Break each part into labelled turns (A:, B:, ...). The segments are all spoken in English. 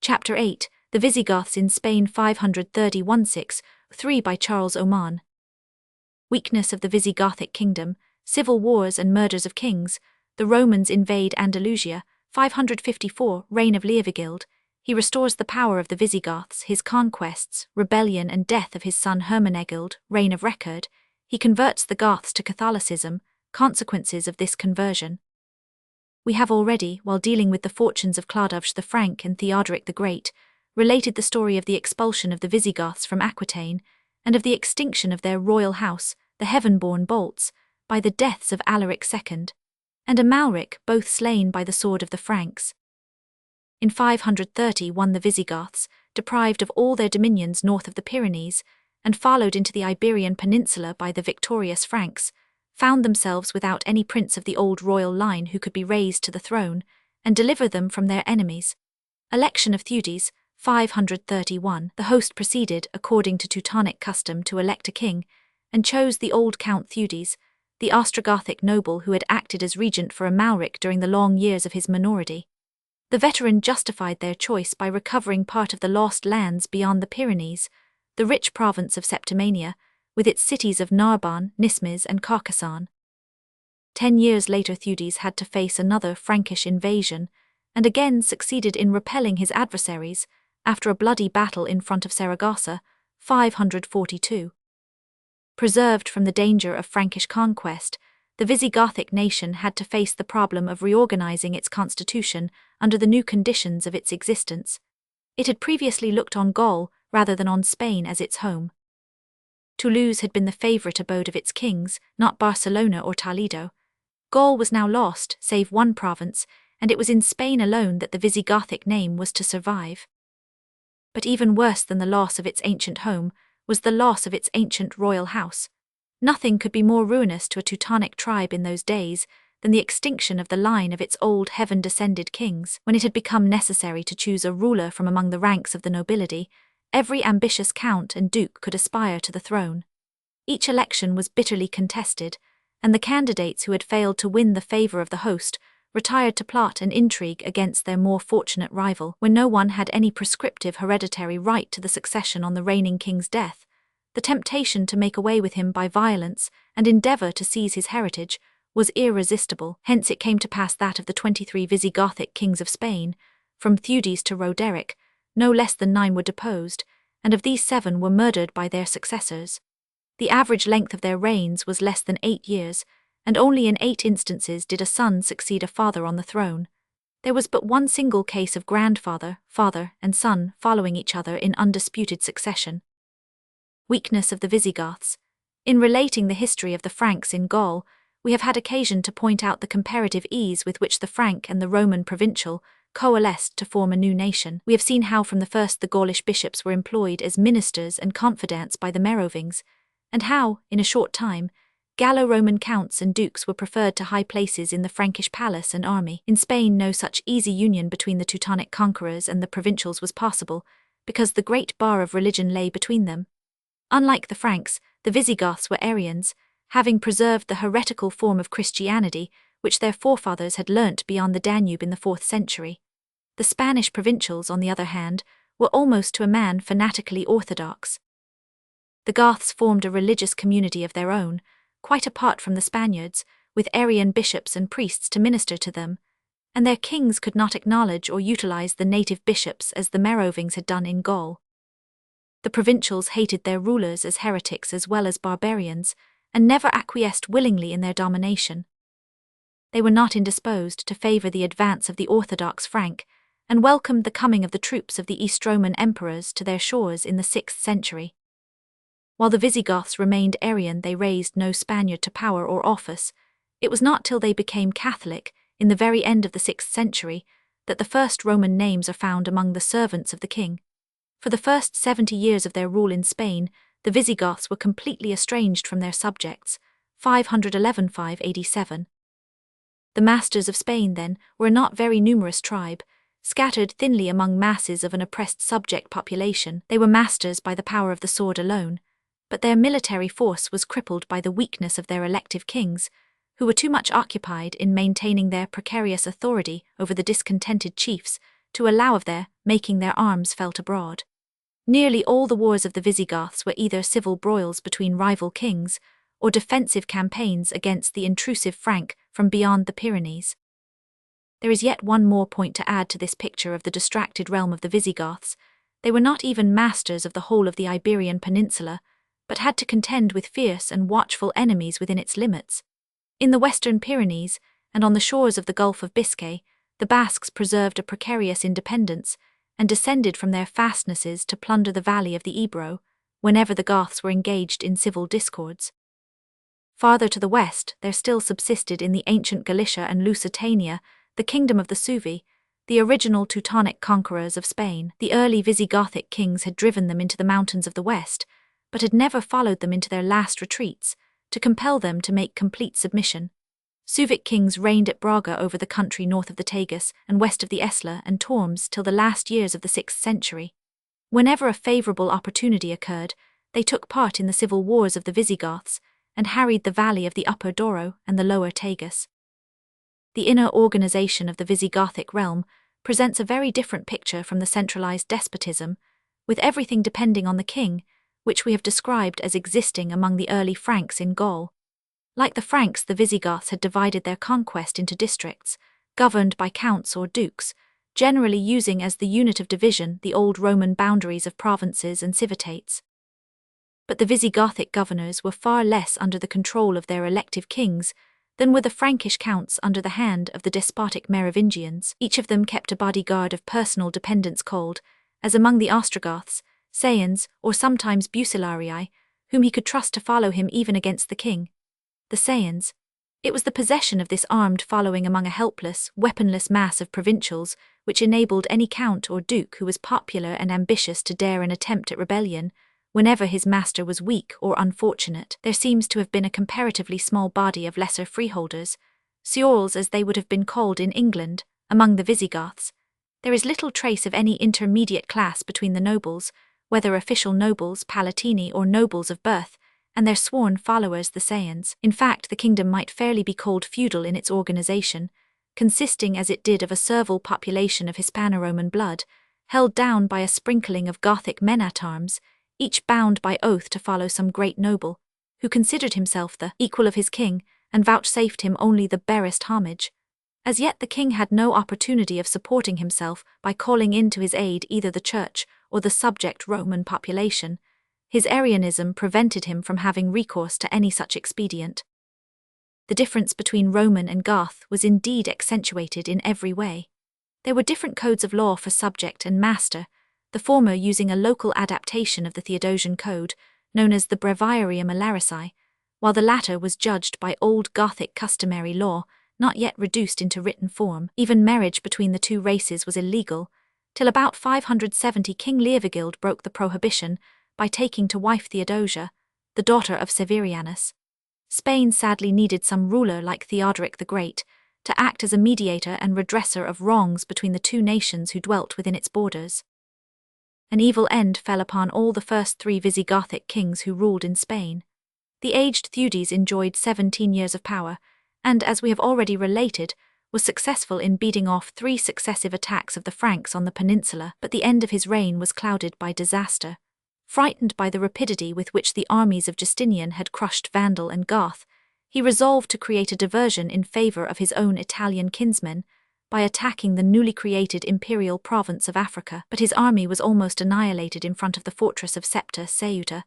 A: Chapter 8, The Visigoths in Spain 531-3 by Charles Oman. Weakness of the Visigothic kingdom, civil wars and murders of kings. The Romans invade Andalusia, 554, reign of Leovigild. He restores the power of the Visigoths, his conquests, rebellion and death of his son Hermenegild, reign of Record. He converts the Goths to Catholicism, consequences of this conversion. We have already, while dealing with the fortunes of Clodovge the Frank and Theodoric the Great, related the story of the expulsion of the Visigoths from Aquitaine, and of the extinction of their royal house, the heaven-born Bolts, by the deaths of Alaric II, and Amalric, both slain by the sword of the Franks. In 531 the Visigoths, deprived of all their dominions north of the Pyrenees, and followed into the Iberian Peninsula by the victorious Franks, found themselves without any prince of the old royal line who could be raised to the throne, and deliver them from their enemies. Election of Theudes, 531. The host proceeded, according to Teutonic custom, to elect a king, and chose the old Count Theudes, the Ostrogothic noble who had acted as regent for Amalric during the long years of his minority. The veteran justified their choice by recovering part of the lost lands beyond the Pyrenees, the rich province of Septimania, with its cities of Narbonne, Nismes and Carcassonne. 10 years later Theudes had to face another Frankish invasion, and again succeeded in repelling his adversaries, after a bloody battle in front of Saragossa, 542. Preserved from the danger of Frankish conquest, the Visigothic nation had to face the problem of reorganizing its constitution under the new conditions of its existence. It had previously looked on Gaul rather than on Spain as its home. Toulouse had been the favorite abode of its kings, not Barcelona or Toledo. Gaul was now lost, save one province, and it was in Spain alone that the Visigothic name was to survive. But even worse than the loss of its ancient home was the loss of its ancient royal house. Nothing could be more ruinous to a Teutonic tribe in those days than the extinction of the line of its old heaven-descended kings. When it had become necessary to choose a ruler from among the ranks of the nobility, every ambitious count and duke could aspire to the throne. Each election was bitterly contested, and the candidates who had failed to win the favor of the host retired to plot and intrigue against their more fortunate rival. When no one had any prescriptive hereditary right to the succession on the reigning king's death, the temptation to make away with him by violence and endeavor to seize his heritage was irresistible. Hence it came to pass that of the 23 Visigothic kings of Spain, from Theudes to Roderick, no less than 9 were deposed, and of these 7 were murdered by their successors. The average length of their reigns was less than 8 years, and only in 8 instances did a son succeed a father on the throne. There was but one single case of grandfather, father, and son following each other in undisputed succession. Weakness of the Visigoths. In relating the history of the Franks in Gaul, we have had occasion to point out the comparative ease with which the Frank and the Roman provincial coalesced to form a new nation. We have seen how from the first the Gaulish bishops were employed as ministers and confidants by the Merovings, and how, in a short time, Gallo-Roman counts and dukes were preferred to high places in the Frankish palace and army. In Spain no such easy union between the Teutonic conquerors and the provincials was possible, because the great bar of religion lay between them. Unlike the Franks, the Visigoths were Arians, having preserved the heretical form of Christianity which their forefathers had learnt beyond the Danube in the 4th century. The Spanish provincials, on the other hand, were almost to a man fanatically orthodox. The Goths formed a religious community of their own, quite apart from the Spaniards, with Arian bishops and priests to minister to them, and their kings could not acknowledge or utilize the native bishops as the Merovings had done in Gaul. The provincials hated their rulers as heretics as well as barbarians, and never acquiesced willingly in their domination. They were not indisposed to favor the advance of the orthodox Frank, and welcomed the coming of the troops of the East Roman emperors to their shores in the 6th century. While the Visigoths remained Arian, they raised no Spaniard to power or office. It was not till they became Catholic, in the very end of the 6th century, that the first Roman names are found among the servants of the king. For the first 70 years of their rule in Spain, the Visigoths were completely estranged from their subjects, 511–587. The masters of Spain, then, were a not very numerous tribe, scattered thinly among masses of an oppressed subject population. They were masters by the power of the sword alone, but their military force was crippled by the weakness of their elective kings, who were too much occupied in maintaining their precarious authority over the discontented chiefs to allow of their making their arms felt abroad. Nearly all the wars of the Visigoths were either civil broils between rival kings or defensive campaigns against the intrusive Frank from beyond the Pyrenees. There is yet one more point to add to this picture of the distracted realm of the Visigoths. They were not even masters of the whole of the Iberian Peninsula, but had to contend with fierce and watchful enemies within its limits. In the western Pyrenees, and on the shores of the Gulf of Biscay, the Basques preserved a precarious independence, and descended from their fastnesses to plunder the valley of the Ebro, whenever the Goths were engaged in civil discords. Farther to the west, there still subsisted in the ancient Galicia and Lusitania the kingdom of the Suevi, the original Teutonic conquerors of Spain. The early Visigothic kings had driven them into the mountains of the west, but had never followed them into their last retreats, to compel them to make complete submission. Suevic kings reigned at Braga over the country north of the Tagus and west of the Esla and Tormes till the last years of the 6th century. Whenever a favourable opportunity occurred, they took part in the civil wars of the Visigoths and harried the valley of the Upper Douro and the Lower Tagus. The inner organisation of the Visigothic realm presents a very different picture from the centralised despotism, with everything depending on the king, which we have described as existing among the early Franks in Gaul. Like the Franks, the Visigoths had divided their conquest into districts, governed by counts or dukes, generally using as the unit of division the old Roman boundaries of provinces and civitates. But the Visigothic governors were far less under the control of their elective kings than were the Frankish counts under the hand of the despotic Merovingians. Each of them kept a bodyguard of personal dependents called, as among the Ostrogoths, Sayans or sometimes Bucellarii, whom he could trust to follow him even against the king. The Sayans. It was the possession of this armed following among a helpless, weaponless mass of provincials which enabled any count or duke who was popular and ambitious to dare an attempt at rebellion, whenever his master was weak or unfortunate. There seems to have been a comparatively small body of lesser freeholders, ceorls as they would have been called in England, among the Visigoths. There is little trace of any intermediate class between the nobles, whether official nobles, palatini, or nobles of birth, and their sworn followers, the Sayans. In fact, the kingdom might fairly be called feudal in its organisation, consisting as it did of a servile population of Hispano-Roman blood, held down by a sprinkling of Gothic men-at-arms, each bound by oath to follow some great noble, who considered himself the equal of his king, and vouchsafed him only the barest homage. As yet the king had no opportunity of supporting himself by calling in to his aid either the church or the subject Roman population. His Arianism prevented him from having recourse to any such expedient. The difference between Roman and Goth was indeed accentuated in every way. There were different codes of law for subject and master, the former using a local adaptation of the Theodosian code, known as the Breviarium Alarici, while the latter was judged by old Gothic customary law, not yet reduced into written form. Even marriage between the two races was illegal, till about 570 King Leovigild broke the prohibition by taking to wife Theodosia, the daughter of Severianus. Spain sadly needed some ruler like Theodoric the Great to act as a mediator and redresser of wrongs between the two nations who dwelt within its borders. An evil end fell upon all the first 3 Visigothic kings who ruled in Spain. The aged Theudes enjoyed 17 years of power, and, as we have already related, was successful in beating off 3 successive attacks of the Franks on the peninsula, but the end of his reign was clouded by disaster. Frightened by the rapidity with which the armies of Justinian had crushed Vandal and Goth, he resolved to create a diversion in favour of his own Italian kinsmen by attacking the newly created imperial province of Africa. But his army was almost annihilated in front of the fortress of Septa Ceuta,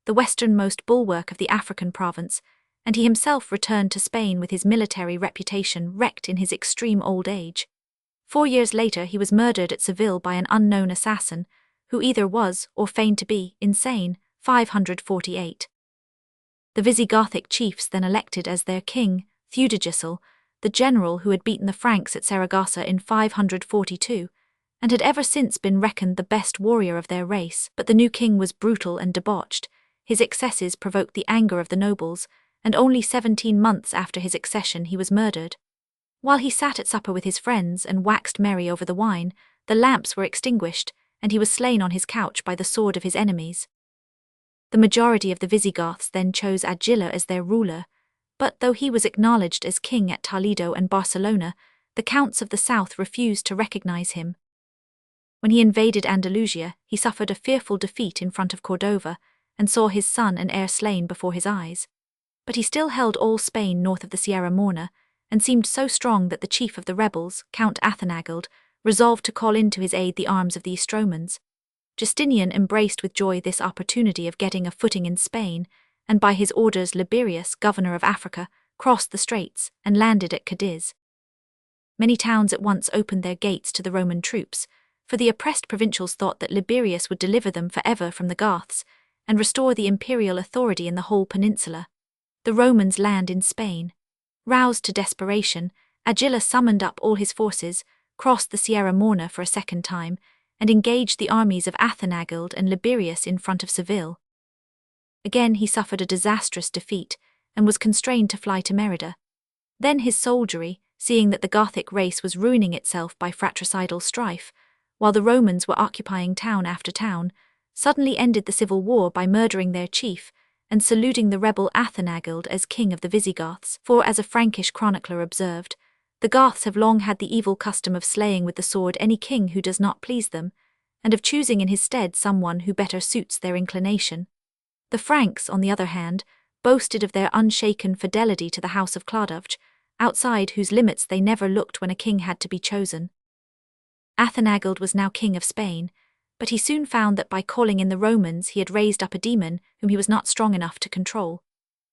A: the westernmost bulwark of the African province, and he himself returned to Spain with his military reputation wrecked in his extreme old age. 4 years later he was murdered at Seville by an unknown assassin, who either was, or feigned to be, insane. 548. The Visigothic chiefs then elected as their king Theudegisel, the general who had beaten the Franks at Saragossa in 542, and had ever since been reckoned the best warrior of their race. But the new king was brutal and debauched. His excesses provoked the anger of the nobles, and only 17 months after his accession he was murdered. While he sat at supper with his friends and waxed merry over the wine, the lamps were extinguished, and he was slain on his couch by the sword of his enemies. The majority of the Visigoths then chose Agila as their ruler, but though he was acknowledged as king at Toledo and Barcelona, the counts of the south refused to recognize him. When he invaded Andalusia, he suffered a fearful defeat in front of Cordova and saw his son and heir slain before his eyes. But he still held all Spain north of the Sierra Morena and seemed so strong that the chief of the rebels, Count Athanagild, resolved to call in to his aid the arms of the Ostromans. Justinian embraced with joy this opportunity of getting a footing in Spain, and by his orders Liberius, governor of Africa, crossed the straits and landed at Cadiz. Many towns at once opened their gates to the Roman troops, for the oppressed provincials thought that Liberius would deliver them forever from the Goths and restore the imperial authority in the whole peninsula. The Romans land in Spain. Roused to desperation, Agila summoned up all his forces, crossed the Sierra Morena for a second time, and engaged the armies of Athanagild and Liberius in front of Seville. Again he suffered a disastrous defeat, and was constrained to fly to Merida. Then his soldiery, seeing that the Gothic race was ruining itself by fratricidal strife, while the Romans were occupying town after town, suddenly ended the civil war by murdering their chief, and saluting the rebel Athanagild as king of the Visigoths, for as a Frankish chronicler observed, the Goths have long had the evil custom of slaying with the sword any king who does not please them, and of choosing in his stead someone who better suits their inclination. The Franks, on the other hand, boasted of their unshaken fidelity to the house of Clodovge, outside whose limits they never looked when a king had to be chosen. Athanagild was now king of Spain, but he soon found that by calling in the Romans he had raised up a demon whom he was not strong enough to control.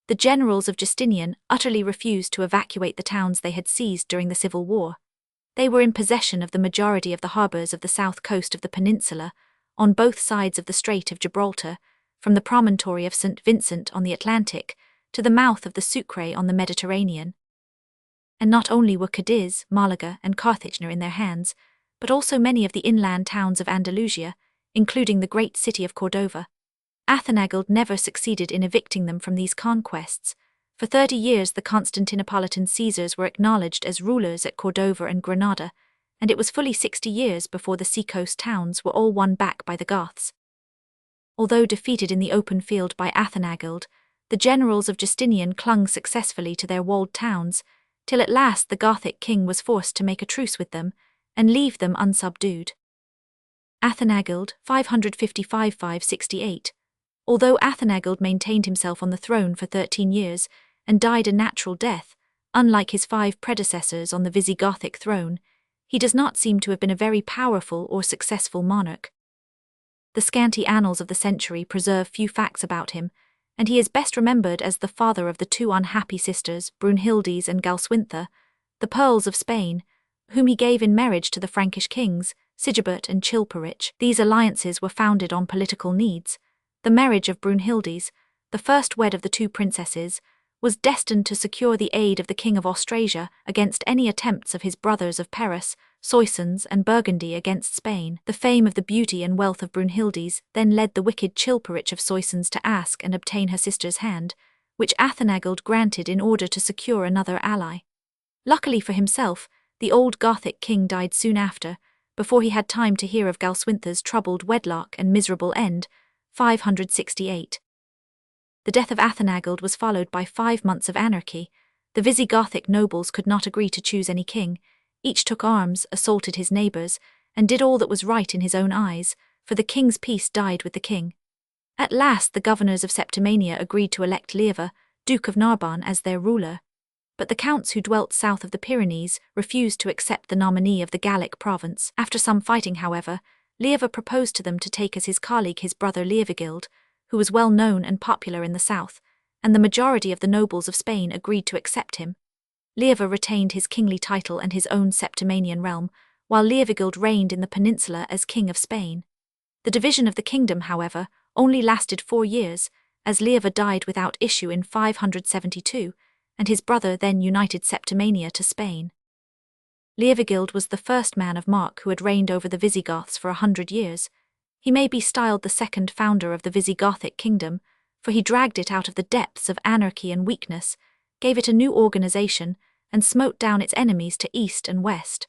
A: The generals of Justinian utterly refused to evacuate the towns they had seized during the civil war. They were in possession of the majority of the harbours of the south coast of the peninsula, on both sides of the Strait of Gibraltar, from the promontory of St. Vincent on the Atlantic to the mouth of the Sucre on the Mediterranean. And not only were Cadiz, Malaga, and Carthage in their hands, but also many of the inland towns of Andalusia, including the great city of Cordova. Athanagild never succeeded in evicting them from these conquests. For 30 years the Constantinopolitan Caesars were acknowledged as rulers at Cordova and Granada, and it was fully 60 years before the seacoast towns were all won back by the Goths. Although defeated in the open field by Athanagild, the generals of Justinian clung successfully to their walled towns, till at last the Gothic king was forced to make a truce with them and leave them unsubdued. Athanagild, 555–568. Although Athanagild maintained himself on the throne for 13 years and died a natural death, unlike his 5 predecessors on the Visigothic throne, he does not seem to have been a very powerful or successful monarch. The scanty annals of the century preserve few facts about him, and he is best remembered as the father of the 2 unhappy sisters, Brunhildes and Galswintha, the pearls of Spain, whom he gave in marriage to the Frankish kings, Sigebert and Chilperic. These alliances were founded on political needs. The marriage of Brunhildes, the first wed of the 2 princesses, was destined to secure the aid of the King of Austrasia against any attempts of his brothers of Paris, Soissons and Burgundy against Spain. The fame of the beauty and wealth of Brunhildes then led the wicked Chilperic of Soissons to ask and obtain her sister's hand, which Athanagild granted in order to secure another ally. Luckily for himself, the old Gothic king died soon after, before he had time to hear of Galswintha's troubled wedlock and miserable end, 568. The death of Athanagild was followed by 5 months of anarchy. The Visigothic nobles could not agree to choose any king. Each took arms, assaulted his neighbours, and did all that was right in his own eyes, for the king's peace died with the king. At last the governors of Septimania agreed to elect Lieva, Duke of Narbonne, as their ruler. But the counts who dwelt south of the Pyrenees refused to accept the nominee of the Gallic province. After some fighting, however, Lieva proposed to them to take as his colleague his brother Leovigild, who was well known and popular in the south, and the majority of the nobles of Spain agreed to accept him. Lieva retained his kingly title and his own Septimanian realm, while Leovigild reigned in the peninsula as King of Spain. The division of the kingdom, however, only lasted 4 years, as Lieva died without issue in 572, and his brother then united Septimania to Spain. Leovigild was the first man of mark who had reigned over the Visigoths for 100 years. He may be styled the second founder of the Visigothic kingdom, for he dragged it out of the depths of anarchy and weakness, gave it a new organization, and smote down its enemies to east and west.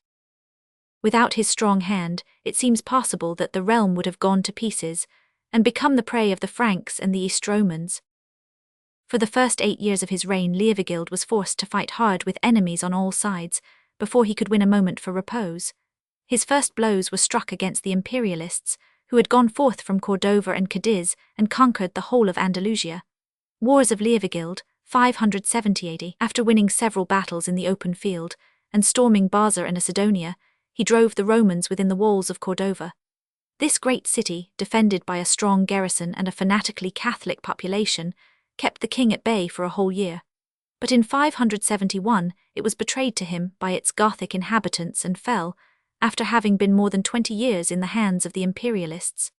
A: Without his strong hand, it seems possible that the realm would have gone to pieces, and become the prey of the Franks and the Ostromans. For the first 8 years of his reign, Leovigild was forced to fight hard with enemies on all sides, before he could win a moment for repose. His first blows were struck against the imperialists, who had gone forth from Cordova and Cadiz and conquered the whole of Andalusia. Wars of Leovigild, 570 AD. After winning several battles in the open field and storming Baza and Macedonia, he drove the Romans within the walls of Cordova. This great city, defended by a strong garrison and a fanatically Catholic population, kept the king at bay for a whole year. But in 571 it was betrayed to him by its Gothic inhabitants and fell, after having been more than 20 years in the hands of the imperialists.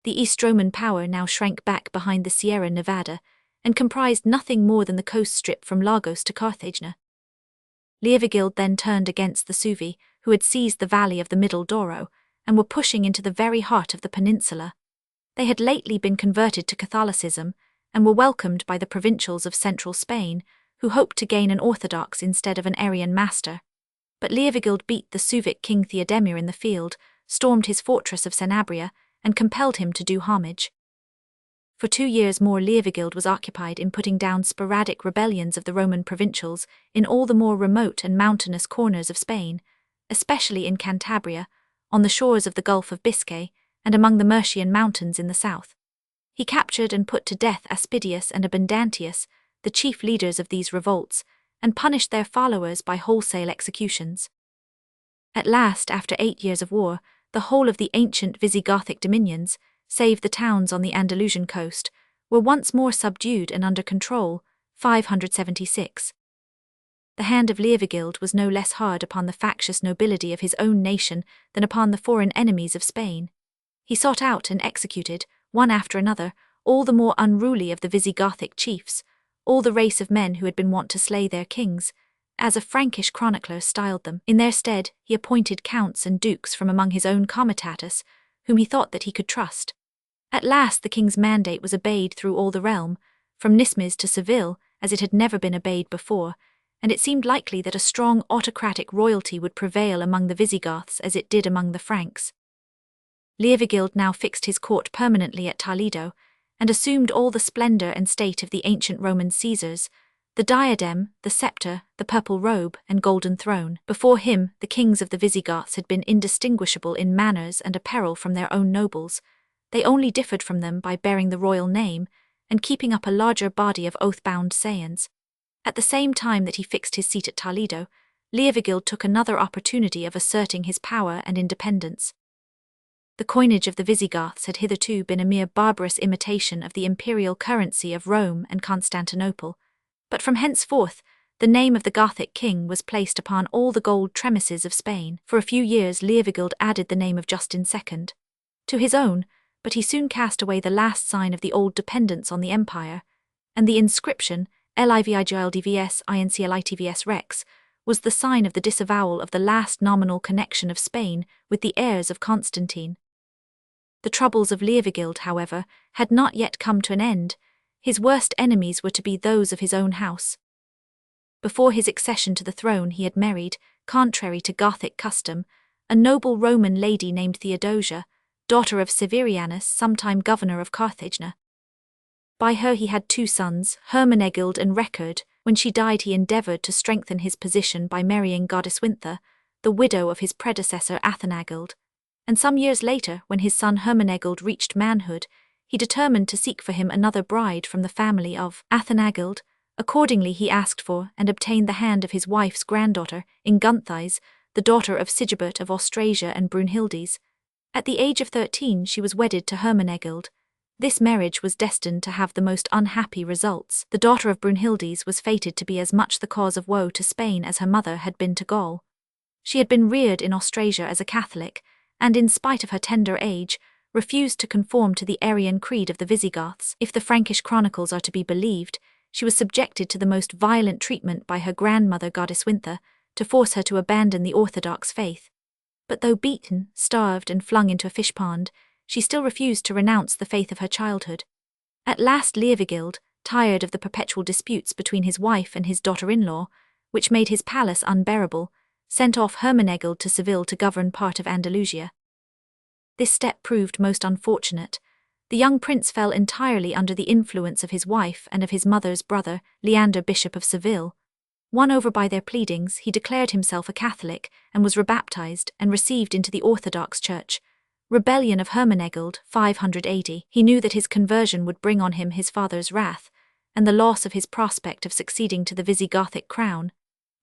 A: The East Roman power now shrank back behind the Sierra Nevada and comprised nothing more than the coast strip from Lagos to Carthagena. Leovigild then turned against the Suevi, who had seized the valley of the Middle Douro and were pushing into the very heart of the peninsula. They had lately been converted to Catholicism and were welcomed by the provincials of central Spain, who hoped to gain an Orthodox instead of an Arian master. But Leovigild beat the Suevic king Theodemir in the field, stormed his fortress of Sanabria, and compelled him to do homage. For 2 years more Leovigild was occupied in putting down sporadic rebellions of the Roman provincials in all the more remote and mountainous corners of Spain, especially in Cantabria, on the shores of the Gulf of Biscay, and among the Mercian mountains in the south. He captured and put to death Aspidius and Abundantius, the chief leaders of these revolts, and punished their followers by wholesale executions. At last, after 8 years of war, the whole of the ancient Visigothic dominions, save the towns on the Andalusian coast, were once more subdued and under control, 576. The hand of Leovigild was no less hard upon the factious nobility of his own nation than upon the foreign enemies of Spain. He sought out and executed, one after another, all the more unruly of the Visigothic chiefs, all the race of men who had been wont to slay their kings, as a Frankish chronicler styled them. In their stead, he appointed counts and dukes from among his own comitatus, whom he thought that he could trust. At last the king's mandate was obeyed through all the realm, from Nismes to Seville, as it had never been obeyed before, and it seemed likely that a strong autocratic royalty would prevail among the Visigoths as it did among the Franks. Leovigild now fixed his court permanently at Toledo, and assumed all the splendor and state of the ancient Roman Caesars, the diadem, the scepter, the purple robe, and golden throne. Before him, the kings of the Visigoths had been indistinguishable in manners and apparel from their own nobles. They only differed from them by bearing the royal name and keeping up a larger body of oath-bound sayans. At the same time that he fixed his seat at Toledo, Leovigild took another opportunity of asserting his power and independence. The coinage of the Visigoths had hitherto been a mere barbarous imitation of the imperial currency of Rome and Constantinople, but from henceforth the name of the Gothic king was placed upon all the gold tremises of Spain. For a few years Leovigild added the name of Justin II to his own, but he soon cast away the last sign of the old dependence on the empire, and the inscription Livigildvs Inclitvs Rex was the sign of the disavowal of the last nominal connection of Spain with the heirs of Constantine. The troubles of Leovigild, however, had not yet come to an end. His worst enemies were to be those of his own house. Before his accession to the throne he had married, contrary to Gothic custom, a noble Roman lady named Theodosia, daughter of Severianus, sometime governor of Carthagena. By her he had 2 sons, Hermenegild and Record. When she died he endeavoured to strengthen his position by marrying Godeswintha, the widow of his predecessor Athanagild, and some years later, when his son Hermenegild reached manhood, he determined to seek for him another bride from the family of Athanagild. Accordingly he asked for and obtained the hand of his wife's granddaughter, Ingunthais, the daughter of Sigibert of Austrasia and Brunhildes. At the age of 13 she was wedded to Hermenegild. This marriage was destined to have the most unhappy results. The daughter of Brunhildes was fated to be as much the cause of woe to Spain as her mother had been to Gaul. She had been reared in Austrasia as a Catholic, and in spite of her tender age, refused to conform to the Arian creed of the Visigoths. If the Frankish chronicles are to be believed, she was subjected to the most violent treatment by her grandmother Godeswintha to force her to abandon the Orthodox faith. But though beaten, starved, and flung into a fish pond, she still refused to renounce the faith of her childhood. At last Leovigild, tired of the perpetual disputes between his wife and his daughter-in-law, which made his palace unbearable, sent off Hermenegild to Seville to govern part of Andalusia. This step proved most unfortunate. The young prince fell entirely under the influence of his wife and of his mother's brother, Leander, Bishop of Seville. Won over by their pleadings, he declared himself a Catholic and was rebaptized and received into the Orthodox Church. Rebellion of Hermenegild, 580. He knew that his conversion would bring on him his father's wrath, and the loss of his prospect of succeeding to the Visigothic crown,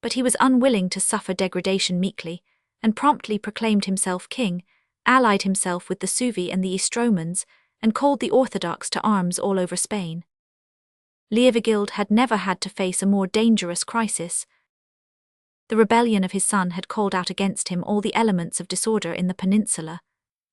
A: but he was unwilling to suffer degradation meekly, and promptly proclaimed himself king, allied himself with the Suevi and the Ostromans, and called the Orthodox to arms all over Spain. Liavigild had never had to face a more dangerous crisis. The rebellion of his son had called out against him all the elements of disorder in the peninsula.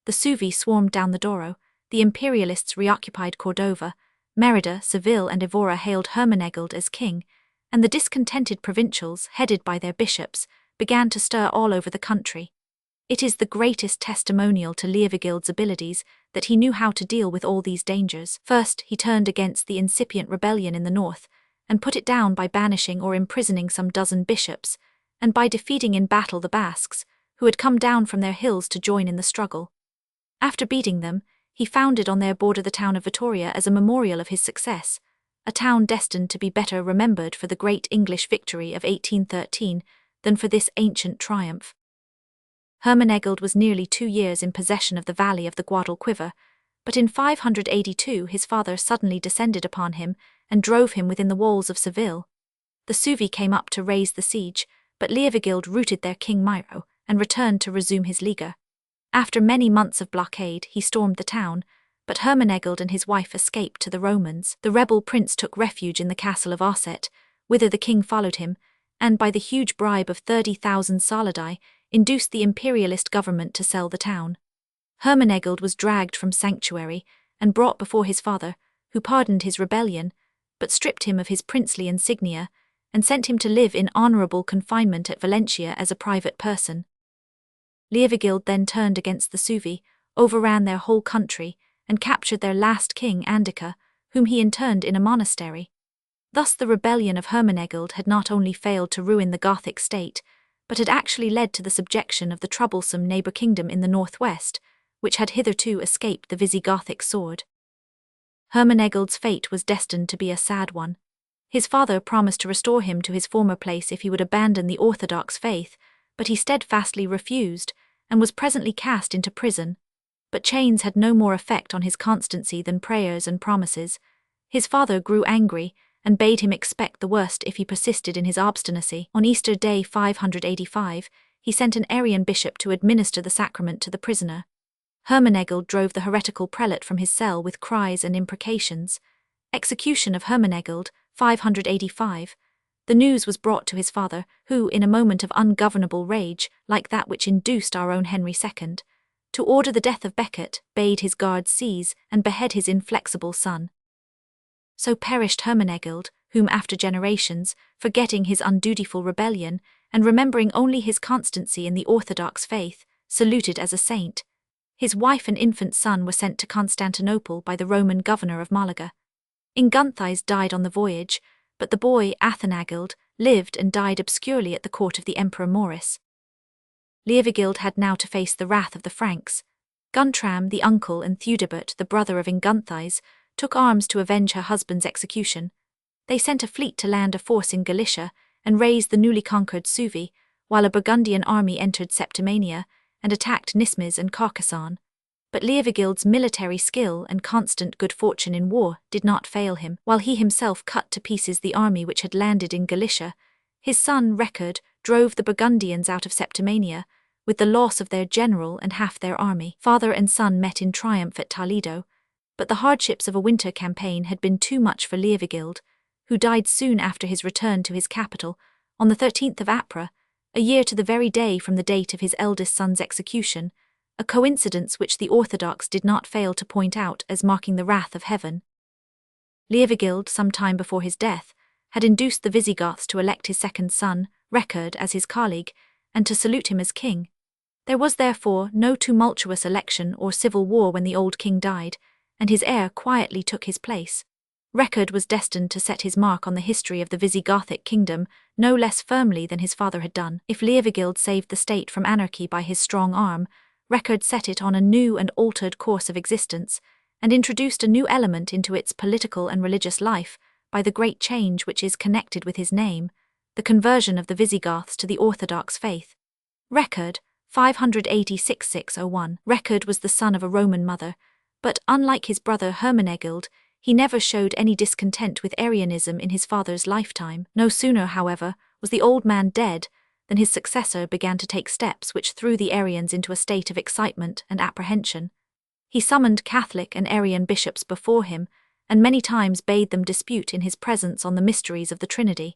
A: The Suevi swarmed down the Douro, the imperialists reoccupied Cordova, Merida, Seville and Evora hailed Hermenegild as king, and the discontented provincials, headed by their bishops, began to stir all over the country. It is the greatest testimonial to Liavigild's abilities that he knew how to deal with all these dangers. First, he turned against the incipient rebellion in the north, and put it down by banishing or imprisoning some dozen bishops, and by defeating in battle the Basques, who had come down from their hills to join in the struggle. After beating them, he founded on their border the town of Vitoria as a memorial of his success, a town destined to be better remembered for the great English victory of 1813 than for this ancient triumph. Hermenegild was nearly 2 years in possession of the valley of the Guadalquivir, but in 582 his father suddenly descended upon him and drove him within the walls of Seville. The Suevi came up to raise the siege, but Liavigild routed their king Miro and returned to resume his liga. After many months of blockade, he stormed the town, but Hermenegild and his wife escaped to the Romans. The rebel prince took refuge in the castle of Osset, whither the king followed him, and by the huge bribe of 30,000 solidi, induced the imperialist government to sell the town. Hermenegild was dragged from sanctuary and brought before his father, who pardoned his rebellion, but stripped him of his princely insignia, and sent him to live in honourable confinement at Valentia as a private person. Liavigild then turned against the Suevi, overran their whole country, and captured their last king, Andica, whom he interned in a monastery. Thus the rebellion of Hermenegild had not only failed to ruin the Gothic state, but had actually led to the subjection of the troublesome neighbour kingdom in the northwest, which had hitherto escaped the Visigothic sword. Hermenegild's fate was destined to be a sad one. His father promised to restore him to his former place if he would abandon the Orthodox faith, but he steadfastly refused, and was presently cast into prison. But chains had no more effect on his constancy than prayers and promises. His father grew angry, and bade him expect the worst if he persisted in his obstinacy. On Easter Day 585, he sent an Arian bishop to administer the sacrament to the prisoner. Hermenegild drove the heretical prelate from his cell with cries and imprecations. Execution of Hermenegild, 585. The news was brought to his father, who, in a moment of ungovernable rage, like that which induced our own Henry II, to order the death of Becket, bade his guards seize and behead his inflexible son. So perished Hermenegild, whom after generations, forgetting his undutiful rebellion, and remembering only his constancy in the Orthodox faith, saluted as a saint. His wife and infant son were sent to Constantinople by the Roman governor of Malaga. Ingunthais died on the voyage, but the boy, Athenagild, lived and died obscurely at the court of the Emperor Maurice. Liavigild had now to face the wrath of the Franks. Guntram, the uncle, and Theudebert, the brother of Ingunthais, took arms to avenge her husband's execution. They sent a fleet to land a force in Galicia and raised the newly conquered Suevi, while a Burgundian army entered Septimania and attacked Nismes and Carcassonne. But Liavigild's military skill and constant good fortune in war did not fail him. While he himself cut to pieces the army which had landed in Galicia, his son Recard drove the Burgundians out of Septimania, with the loss of their general and half their army. Father and son met in triumph at Toledo, but the hardships of a winter campaign had been too much for Liavigild, who died soon after his return to his capital, on the 13th of April, a year to the very day from the date of his eldest son's execution, a coincidence which the Orthodox did not fail to point out as marking the wrath of heaven. Liavigild, some time before his death, had induced the Visigoths to elect his second son, Recard, as his colleague, and to salute him as king. There was therefore no tumultuous election or civil war when the old king died, and his heir quietly took his place. Recard was destined to set his mark on the history of the Visigothic kingdom no less firmly than his father had done. If Liavigild saved the state from anarchy by his strong arm, Recard set it on a new and altered course of existence, and introduced a new element into its political and religious life by the great change which is connected with his name, the conversion of the Visigoths to the Orthodox faith. Record, 586-601. Record was the son of a Roman mother, but unlike his brother Hermenegild, he never showed any discontent with Arianism in his father's lifetime. No sooner, however, was the old man dead than his successor began to take steps which threw the Arians into a state of excitement and apprehension. He summoned Catholic and Arian bishops before him, and many times bade them dispute in his presence on the mysteries of the Trinity.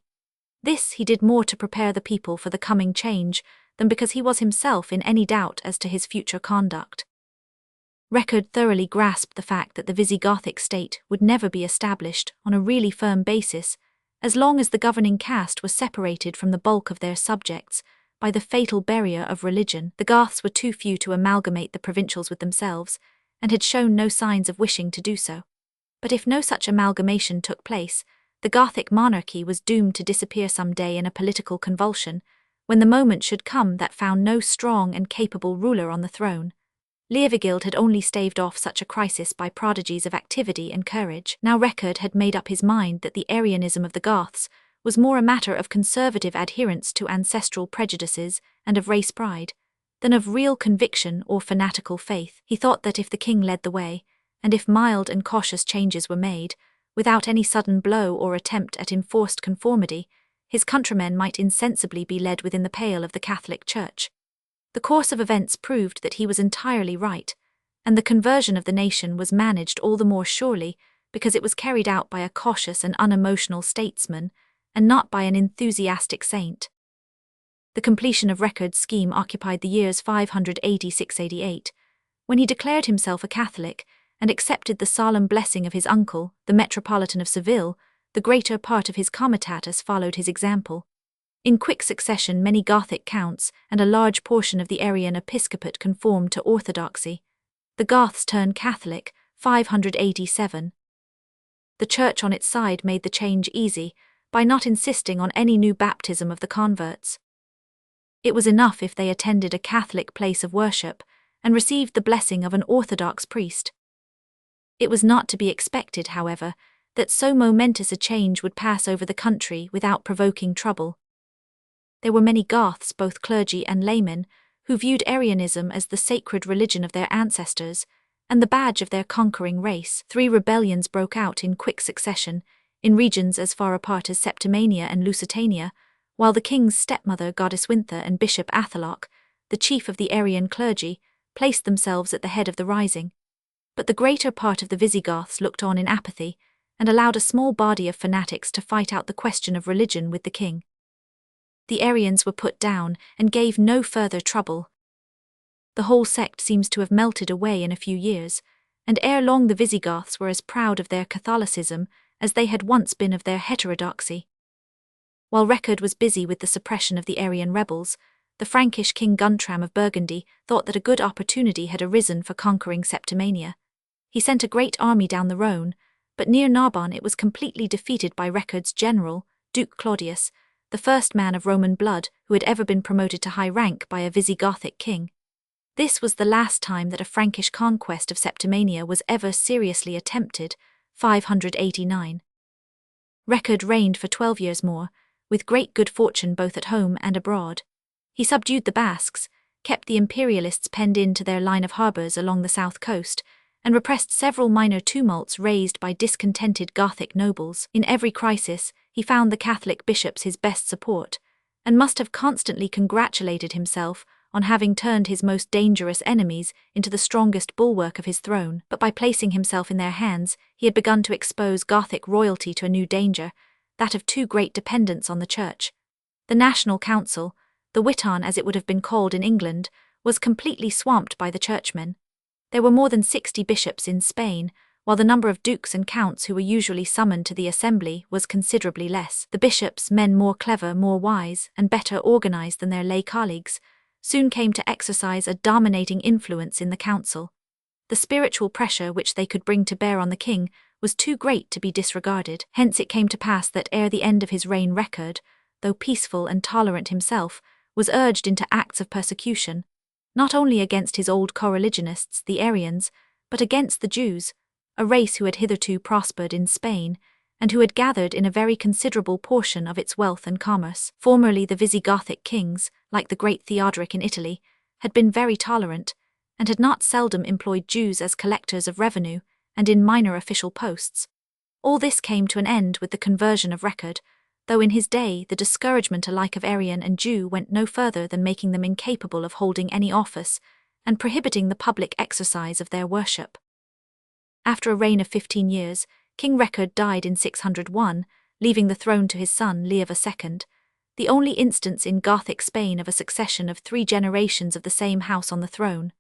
A: This he did more to prepare the people for the coming change than because he was himself in any doubt as to his future conduct. Record thoroughly grasped the fact that the Visigothic state would never be established on a really firm basis as long as the governing caste was separated from the bulk of their subjects by the fatal barrier of religion. The Goths were too few to amalgamate the provincials with themselves, and had shown no signs of wishing to do so. But if no such amalgamation took place, the Gothic monarchy was doomed to disappear some day in a political convulsion, when the moment should come that found no strong and capable ruler on the throne. Leovigild had only staved off such a crisis by prodigies of activity and courage. Now Record had made up his mind that the Arianism of the Goths was more a matter of conservative adherence to ancestral prejudices and of race pride, than of real conviction or fanatical faith. He thought that if the king led the way, and if mild and cautious changes were made, without any sudden blow or attempt at enforced conformity, his countrymen might insensibly be led within the pale of the Catholic Church. The course of events proved that he was entirely right, and the conversion of the nation was managed all the more surely because it was carried out by a cautious and unemotional statesman, and not by an enthusiastic saint. The completion of Record's scheme occupied the years 586-88, when he declared himself a Catholic and accepted the solemn blessing of his uncle, the Metropolitan of Seville. The greater part of his comitatus followed his example. In quick succession many Gothic counts and a large portion of the Arian episcopate conformed to orthodoxy. The Goths turned Catholic, 587. The Church on its side made the change easy, by not insisting on any new baptism of the converts. It was enough if they attended a Catholic place of worship, and received the blessing of an Orthodox priest. It was not to be expected, however, that so momentous a change would pass over the country without provoking trouble. There were many Goths, both clergy and laymen, who viewed Arianism as the sacred religion of their ancestors, and the badge of their conquering race. 3 rebellions broke out in quick succession, in regions as far apart as Septimania and Lusitania, while the king's stepmother Godeswintha and Bishop Athalok, the chief of the Arian clergy, placed themselves at the head of the rising. But the greater part of the Visigoths looked on in apathy, and allowed a small body of fanatics to fight out the question of religion with the king. The Arians were put down and gave no further trouble. The whole sect seems to have melted away in a few years, and ere long the Visigoths were as proud of their Catholicism as they had once been of their heterodoxy. While Record was busy with the suppression of the Arian rebels, the Frankish king Guntram of Burgundy thought that a good opportunity had arisen for conquering Septimania. He sent a great army down the Rhone, but near Narbonne it was completely defeated by Record's general, Duke Claudius, the first man of Roman blood who had ever been promoted to high rank by a Visigothic king. This was the last time that a Frankish conquest of Septimania was ever seriously attempted, 589. Record reigned for 12 years more, with great good fortune both at home and abroad. He subdued the Basques, kept the imperialists penned in to their line of harbours along the south coast, and repressed several minor tumults raised by discontented Gothic nobles. In every crisis, he found the Catholic bishops his best support, and must have constantly congratulated himself on having turned his most dangerous enemies into the strongest bulwark of his throne. But by placing himself in their hands, he had begun to expose Gothic royalty to a new danger, that of too great dependence on the Church. The National Council, the Witan as it would have been called in England, was completely swamped by the churchmen. There were more than 60 bishops in Spain, while the number of dukes and counts who were usually summoned to the assembly was considerably less. The bishops, men more clever, more wise, and better organized than their lay colleagues, soon came to exercise a dominating influence in the council. The spiritual pressure which they could bring to bear on the king was too great to be disregarded. Hence it came to pass that ere the end of his reign Record, though peaceful and tolerant himself, was urged into acts of persecution, not only against his old coreligionists, the Arians, but against the Jews, a race who had hitherto prospered in Spain, and who had gathered in a very considerable portion of its wealth and commerce. Formerly the Visigothic kings, like the great Theodoric in Italy, had been very tolerant, and had not seldom employed Jews as collectors of revenue and in minor official posts. All this came to an end with the conversion of Record, though in his day the discouragement alike of Arian and Jew went no further than making them incapable of holding any office and prohibiting the public exercise of their worship. After a reign of 15 years, King Record died in 601, leaving the throne to his son Leo II, the only instance in Gothic Spain of a succession of 3 generations of the same house on the throne.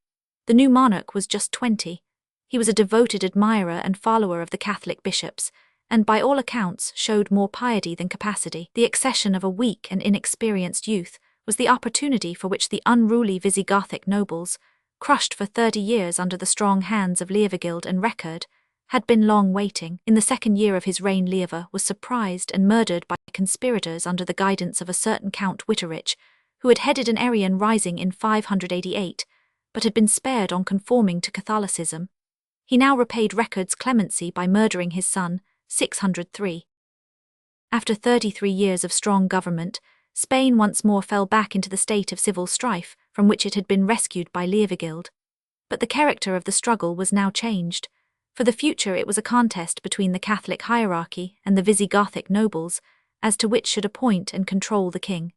A: The new monarch was just 20. He was a devoted admirer and follower of the Catholic bishops, and by all accounts showed more piety than capacity. The accession of a weak and inexperienced youth was the opportunity for which the unruly Visigothic nobles, crushed for 30 years under the strong hands of Leovigild and Record, had been long waiting. In the 2nd year of his reign, Leo was surprised and murdered by conspirators under the guidance of a certain Count Witterich, who had headed an Arian rising in 588, but had been spared on conforming to Catholicism. He now repaid Record's clemency by murdering his son, 603. After 33 years of strong government, Spain once more fell back into the state of civil strife from which it had been rescued by Leovigild. But the character of the struggle was now changed. For the future it was a contest between the Catholic hierarchy and the Visigothic nobles as to which should appoint and control the king.